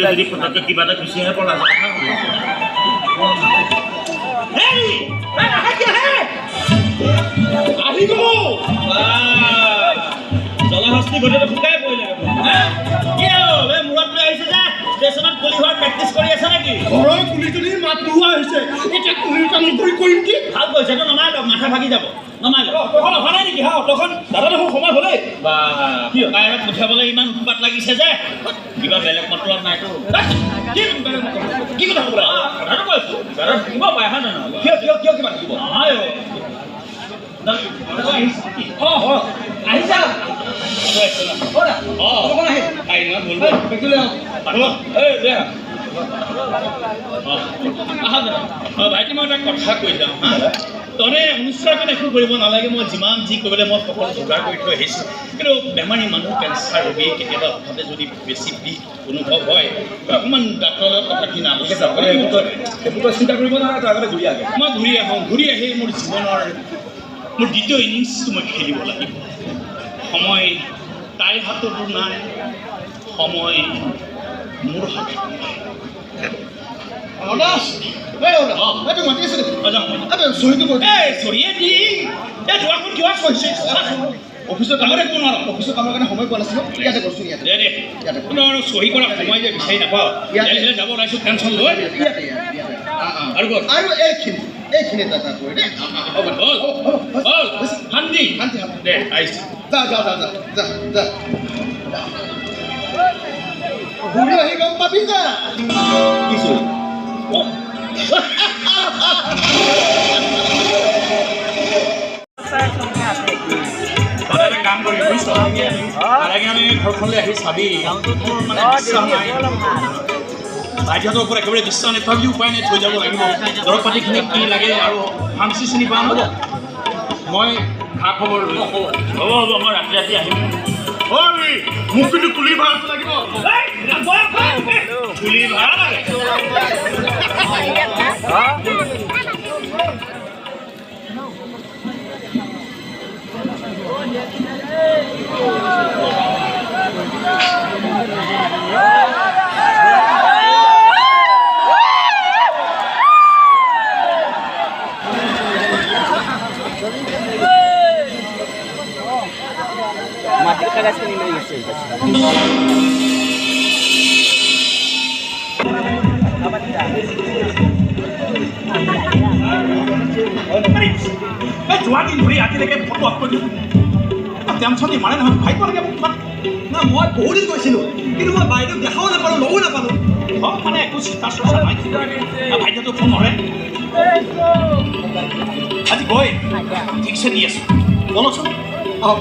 যদি পটককৈ কিবা এটা গুচি আহে পলা জলহস্তি ঘটে শুকাই পৰিলে মূৰত লৈ আহিছে যে ষ্টেচনত কুলি হোৱাৰ প্ৰেক্টিচ কৰি আছে নেকি ঘৰৰ কুলিজনী মাত নোহোৱা হৈছে এতিয়া কুলিৰ কাম কৰিম কি ভাল কৈছে তো নমাই লওক মাথা ভাগি যাব নমাই লওক অহা নাই নেকি হা অটখন দাদা দেখোন সময় হ'লেই বা কাইৰত পঠিয়াবলৈ ইমান উৎপাত লাগিছে যে কিবা বেলেগ মতলব নাইতো কি কথা ক'ব কথাটো কৈছো দাদা থাকিব পাৰে হয় নহয় কিয় কিবা থাকিব নহয় আহিছা ভাইটি মই এটা কথা কৈ যাওঁ হা তনে অনুস্বাৰখন একো কৰিব নালাগে মই যিমান যি কৰিবলৈ মই সকলো যোগাৰ কৰি থৈ আহিছোঁ কিন্তু বেমাৰী মানুহ কেঞ্চাৰ ৰোগী কেতিয়াবা হঠাতে যদি বেছি বিষ অনুভৱ হয় অকণমান ডাক্তৰৰ লগত কথাখিনি নালাগে যাব সেইবোৰ চিন্তা কৰিব নালাগে তাৰ আগতে মই ঘূৰি আহি মোৰ জীৱনৰ মোৰ দ্বিতীয় ইনিংছটো মই খেলিব লাগিব সময় তাইৰ হাততো নাই সময় মোৰ হাতত নাই অফিচৰ কামত একো নোৱাৰো অফিচৰ কামৰ কাৰণে সময় পোৱা নাছিলোঁ ইয়াতে কৰিছোঁ ইয়াতে চহী কৰা সময় যে বিচাৰি নাপাওঁ যাব ওলাইছোঁ টেনশ্যন লৈ আৰু এইখিনি দাদা কৰি দেই শান্তি দে আহিছোঁ যা ঘূৰি আহি গম পাবি যা কিছু কাম কৰি বুজিছ আমি ঘৰখনলৈ আহি চাবি মানে বিশ্বাস নাই ভাইটিহঁতৰ ওপৰত একেবাৰে বিশ্বাস নাই তথাপিও উপায় নাই থৈ যাব লাগিব দৰৱ পাতিখিনি কি লাগে আৰু ফাৰ্মাচী চিনি পাওঁ হ'ব মই খা খবৰ হ'ব মই ৰাতি আহিম মোক কিন্তু কুলি ভাড়াটো লাগিব কুলি ভাড়া লাগে Yeah. যোৱা দিন ধৰি আজিলৈকে ফটো আপলোড দিওঁ টেনশ্যন ইমানে নহয় ভাবিব লাগে মোক ইমান না মই বহুত দিন গৈছিলোঁ কিন্তু মই বাইদেউক দেখাও নাপালোঁ লগো নাপালোঁ মানে একো চিন্তা চৰ্চা নাই ভাইটিয়েতো ফোন নৰে আজি গৈ ঠিকছে দি আছোঁ বলচোন আহক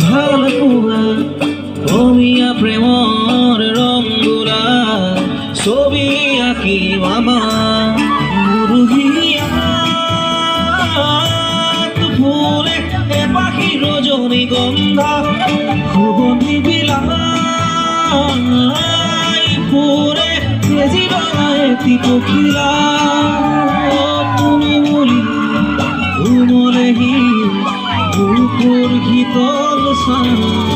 ভাল পোৱা অমিয়া প্ৰেমৰ ৰংগুলা ছবি আঁকিম আমার ফুলে এ পাখি রজনীগন্ধা সুগন্ধি বিলাই ফুলে জীবনায়তি কোকিলা তুমি বলি ঘুমলেহি বুকুর শীতল ছাঁ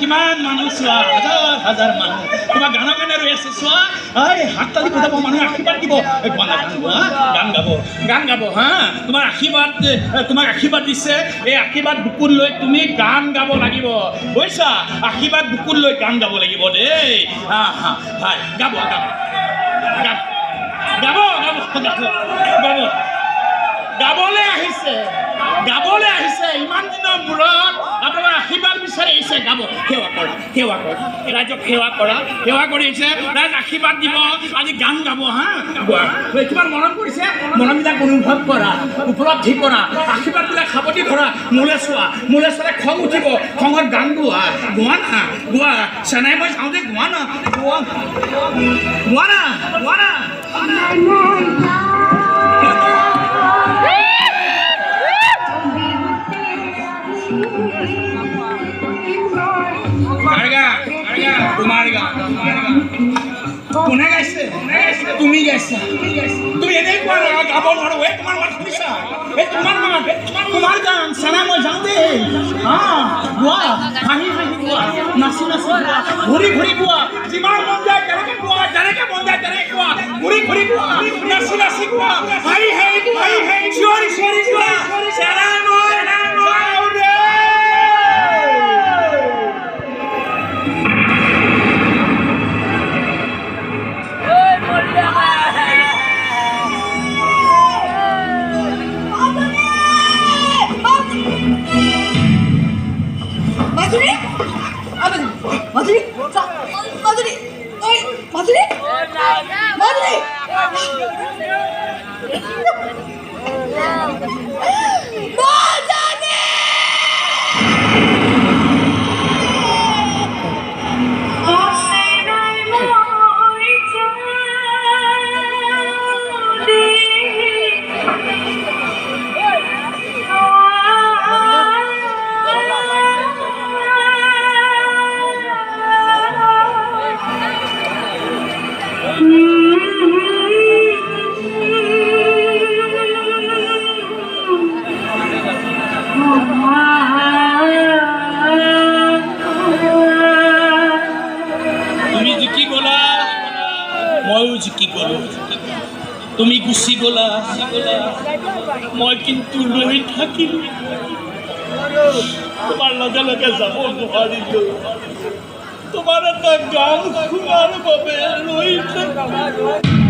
কিমান মানুহ চোৱা হাজাৰ হাজাৰ মানুহ তোমাৰ গানৰ কাৰণে ৰৈ আছে চোৱা হাত তালি বজাব মানুহে আশীৰ্বাদ দিব গান গাব হা তোমাক আশীৰ্বাদ দিছে এই আশীৰ্বাদ বুকুত লৈ তুমি গান গাব লাগিব বুজিছা আশীৰ্বাদ বুকুত লৈ গান গাব লাগিব দেই হয় গাব গাবলৈ আহিছে ইমান দিনৰ মূৰত আপোনাৰ আশীৰ্বাদ বিচাৰি আহিছে গাব সেৱা কৰা ৰাইজক সেৱা কৰিছে ৰাইজ আশীৰ্বাদ দিব আজি গান গাব হা কিমান মনত পৰিছে মনবিলাক অনুভৱ কৰা উপলব্ধি কৰা আশীৰ্বাদবিলাক সাৱটি ধৰা মোলে চোৱা খং উঠিব খঙত গান গোৱা না চেনাই মই চাওঁ যে গোৱা না তোমাৰ গান কোনে গাইছে তুমি গাইছা তুমি এনেই কোৱা গাব নোৱাৰো তোমাৰ মাত শুনিছা তোমাৰ গান চেনা মই যাওঁ দেই গোৱা হাঁহি গোৱা নাচি গোৱা ঘূৰি গোৱা যিমান মন যায় তেনেকে গোৱা যেনেকে মন যায় তেনেকে গোৱা ঘূৰি গোৱা নাচি গোৱা হাঁহি চিঞৰি গোৱা চেনা মই যাওঁ দেই তুমি গুচি গলা মই কিন্তু ৰৈ থাকিম তোমাৰ লগে লগে যাব নোৱাৰিলো তোমাৰ এটা গান শুনাৰ বাবে ৰৈ থাকিম